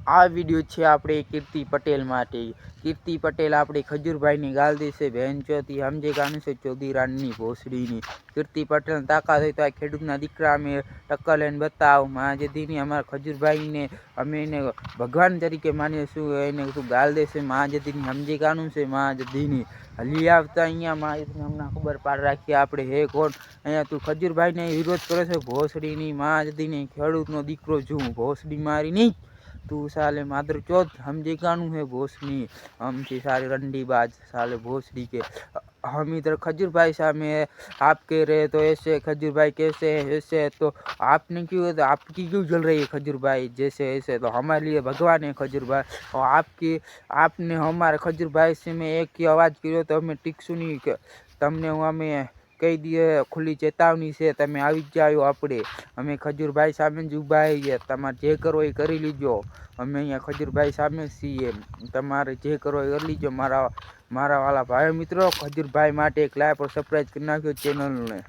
આ વિડીયો છે આપણે કીર્તિ પટેલ માટે। કીર્તિ પટેલ આપણે ખજૂરભાઈની ગાલ દેશે બહેન ચોથી સમજે કાનું છે ચોધી રાનની ભોસડીની। કીર્તિ પટેલ તાકાત હોય તો આ ખેડૂતના દીકરા અમે ટક્કર લઈને બતાવ મા જદીની અમારા ખજૂરભાઈને અમે એને ભગવાન તરીકે માનીએ છું। એને તું ગાલ દેશે મા જદીની સમજે કાનું છે મા જદીની હલી આવતા અહીંયા મા જદીની અમને ખબર પાડ રાખીએ આપણે હે કોણ અહીંયા તું ખજૂરભાઈને વિરોધ કરે છે ભોસડીની મા જદીની ખેડૂતનો દીકરો છું ભોસડી મારી નહીં तू साले मादर चौथ हम जे कानू है भोसड़ी हम से सारे रंडीबाज साले भोसड़ी के। हम इधर खजूर भाई साहब में आप कह रहे तो ऐसे खजूर भाई कैसे ऐसे तो आपने क्यों तो आपकी क्यों जल रही है खजूर भाई जैसे ऐसे तो हमारे लिए भगवान है खजूर भाई। और आपकी आपने हमारे खजूर भाई से मैं एक की आवाज़ करो तो हमें टीक सुनी के तमने हमें કહી દઈએ ખુલ્લી ચેતવણી છે તમે આવી જ જાઓ આપણે અમે ખજૂરભાઈ સામે જ ઊભા છીએ તમારે જે કરો એ કરી લીજો અમે અહીંયા ખજૂરભાઈ સામે છીએ તમારે જે કરો એ કરી લીજો મારા વાલા ભાઈ મિત્રો ખજૂરભાઈ માટે એક લાઈક और સબસ્ક્રાઇબ કરી નાખ્યો ચેનલને।